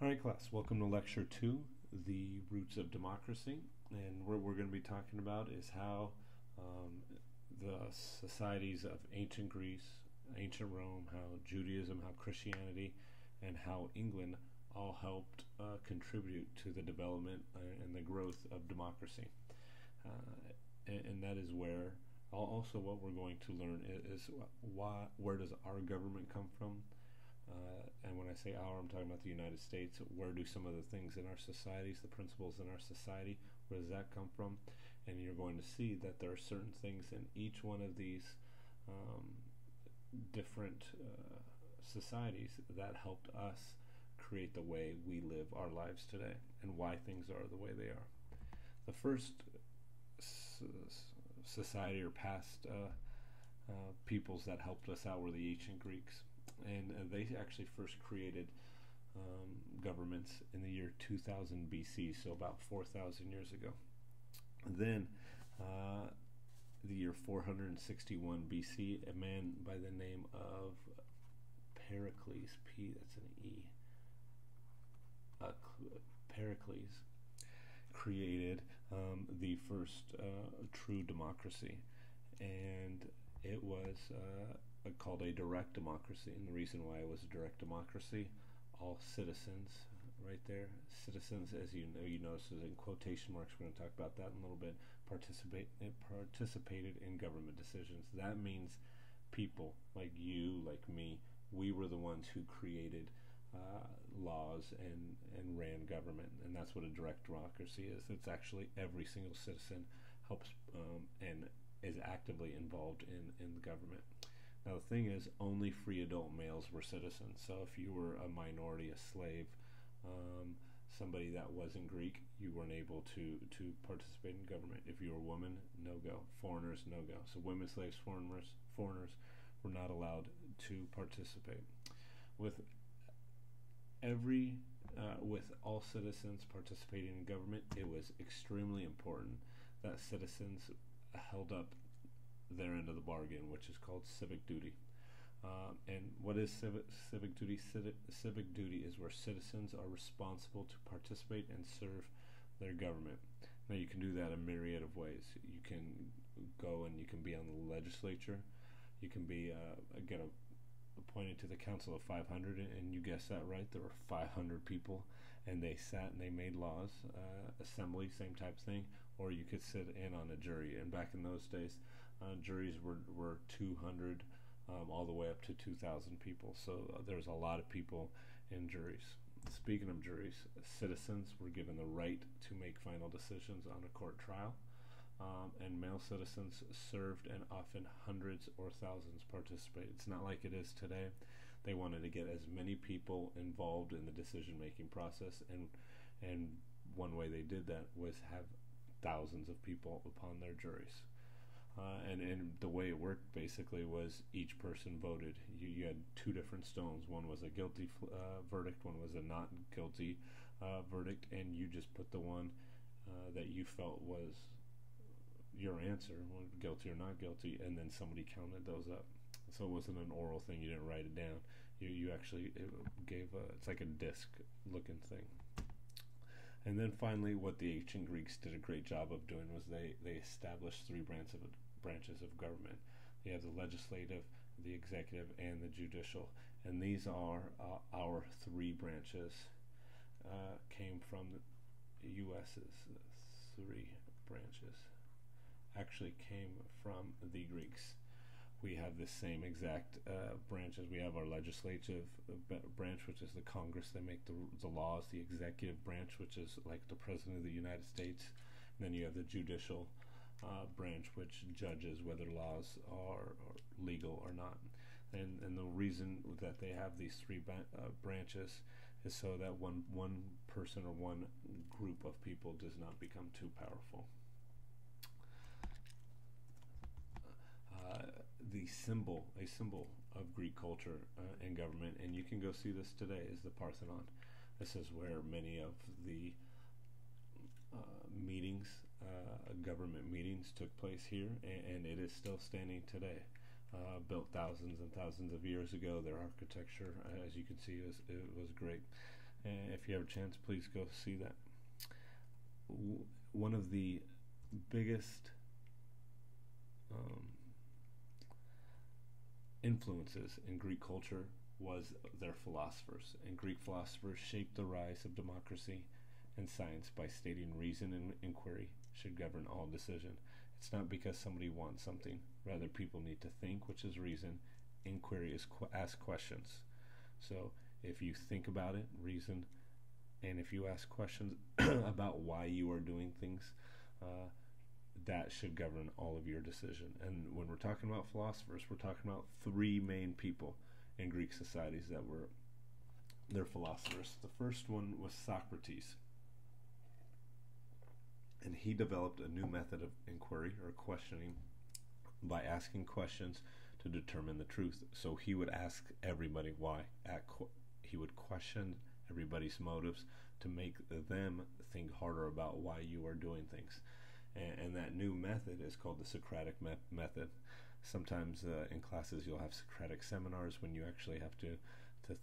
All right, class, welcome to Lecture 2, The Roots of Democracy. And what we're going to be talking about is how the societies of ancient Greece, ancient Rome, how Judaism, how Christianity, and how England all helped contribute to the development and the growth of democracy. And that is where also what we're going to learn is where does our government come from? And when I say our, I'm talking about the United States. Where do some of the things in our societies, the principles in our society, where does that come from? And you're going to see that there are certain things in each one of these different societies that helped us create the way we live our lives today and why things are the way they are. The first society or past peoples that helped us out were the ancient Greeks. And they actually first created governments in the year 2000 BC, so about 4,000 years ago. Then, the year 461 BC, a man by the name of Pericles, that's an E, Pericles, created the first true democracy. And it was called a direct democracy. And the reason why it was a direct democracy, all citizens, right there, citizens, as you know, you notice is in quotation marks. We're going to talk about that in a little bit. Participated in government decisions. That means people like you, like me, we were the ones who created laws and ran government, and that's what a direct democracy is. It's actually every single citizen helps and is actively involved in the government. Now the thing is, only free adult males were citizens. So if you were a minority, a slave, somebody that wasn't Greek, you weren't able to participate in government. If you were a woman, no go. Foreigners, no go. So women, slaves, foreigners were not allowed to participate. With all citizens participating in government, it was extremely important that citizens held up their end of the bargain, which is called civic duty. And what is civic duty? Civic duty is where citizens are responsible to participate and serve their government. Now you can do that a myriad of ways. You can go and you can be on the legislature. You can be get appointed to the Council of 500, and you guessed that right. There were 500 people, and they sat and they made laws. Assembly, same type of thing. Or you could sit in on a jury. And back in those days, juries were 200 all the way up to 2,000 people. So there was a lot of people in juries. Speaking of juries, citizens were given the right to make final decisions on a court trial. And male citizens served, and often hundreds or thousands participated. It's not like it is today. They wanted to get as many people involved in the decision-making process, and one way they did that was have thousands of people upon their juries. And the way it worked basically was each person voted. You had two different stones. One was a guilty verdict, one was a not guilty verdict, and you just put the one that you felt was your answer, guilty or not guilty, and then somebody counted those up. So it wasn't an oral thing. You didn't write it down. You actually gave it's like a disc looking thing. And then finally, what the ancient Greeks did a great job of doing was they established three branches of government. You have the legislative, the executive, and the judicial. And these are our three branches. Came from the U.S.'s three branches. Actually came from the Greeks. We have the same exact branches. We have our legislative branch, which is the Congress. They make the laws. The executive branch, which is like the President of the United States. And then you have the judicial branch, which judges whether laws are legal or not. And the reason that they have these three branches is so that one person or one group of people does not become too powerful. A symbol of Greek culture and government, and you can go see this today, is the Parthenon. This is where many of the government meetings took place here, and it is still standing today. Built thousands and thousands of years ago. Their architecture, as you can see, it was great. And if you have a chance, please go see that. One of the biggest influences in Greek culture was their philosophers, and Greek philosophers shaped the rise of democracy and science by stating reason and inquiry should govern all decision. It's not because somebody wants something, rather people need to think, which is reason. Inquiry is ask questions. So if you think about it, reason, and if you ask questions about why you are doing things, that should govern all of your decision. And when we're talking about philosophers, we're talking about three main people in Greek societies that were their philosophers. The first one was Socrates, and he developed a new method of inquiry or questioning by asking questions to determine the truth. So he would ask everybody why. He would question everybody's motives to make them think harder about why you are doing things. And that new method is called the Socratic method. Sometimes in classes you'll have Socratic seminars when you actually have to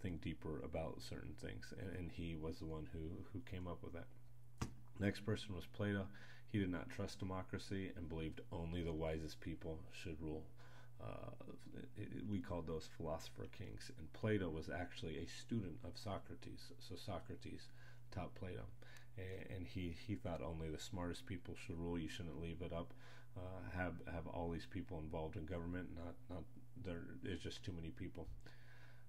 think deeper about certain things. And he was the one who came up with that. Next person was Plato. He did not trust democracy and believed only the wisest people should rule. We called those philosopher kings. And Plato was actually a student of Socrates. So Socrates taught Plato. And he thought only the smartest people should rule. You shouldn't leave it up. Have all these people involved in government. Not there is just too many people.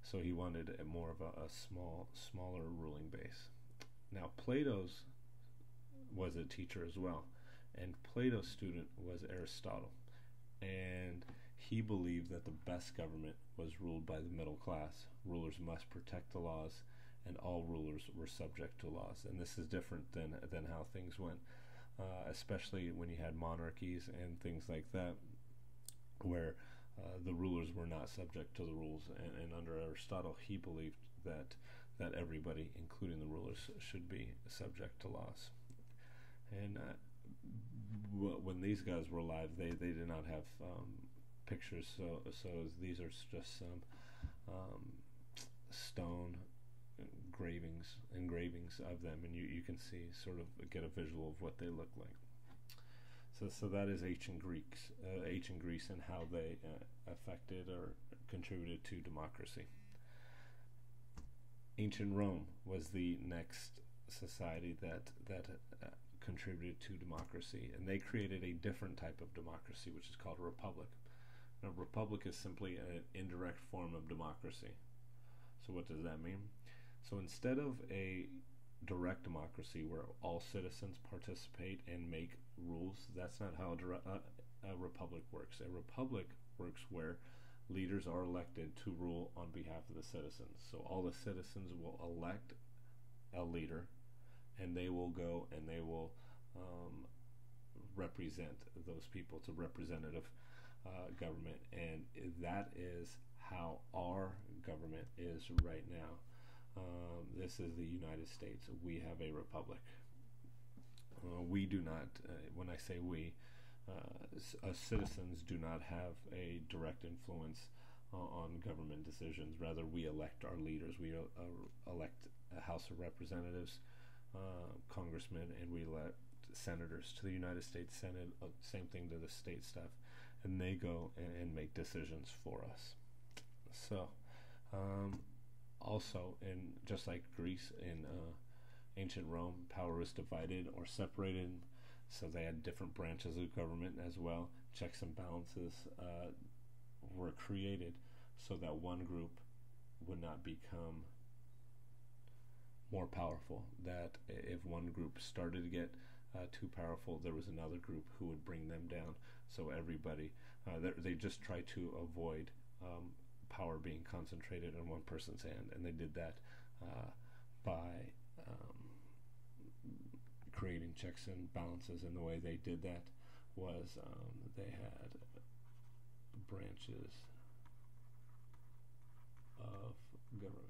So he wanted more of a smaller ruling base. Now Plato's was a teacher as well, and Plato's student was Aristotle, and he believed that the best government was ruled by the middle class. Rulers must protect the laws, and all rulers were subject to laws. And this is different than how things went, especially when you had monarchies and things like that, where the rulers were not subject to the rules. And under Aristotle, he believed that everybody, including the rulers, should be subject to laws. And when these guys were alive, they did not have pictures, so these are just some stone engravings of them, and you can see, sort of get a visual of what they look like. So that is ancient Greece and how they affected or contributed to democracy. Ancient Rome was the next society that contributed to democracy, and they created a different type of democracy, which is called a republic. Now, a republic is simply an indirect form of democracy. So what does that mean? So instead of a direct democracy where all citizens participate and make rules, that's not how a republic works. A republic works where leaders are elected to rule on behalf of the citizens. So all the citizens will elect a leader, and they will go and they will represent those people. It's a representative government, and that is how our government is right now. This is the United States. We have a republic. We do not, when I say we, citizens do not have a direct influence on government decisions. Rather, we elect our leaders. We elect a House of Representatives, congressmen, and we elect senators to the United States Senate. Same thing to the state stuff, and they go and make decisions for us. So, also, in just like Greece, in ancient Rome, power was divided or separated, so they had different branches of government as well. Checks and balances were created so that one group would not become more powerful. That if one group started to get too powerful, there was another group who would bring them down. So everybody, they just tried to avoid power being concentrated in one person's hand, and they did that by creating checks and balances. And the way they did that was they had branches of government.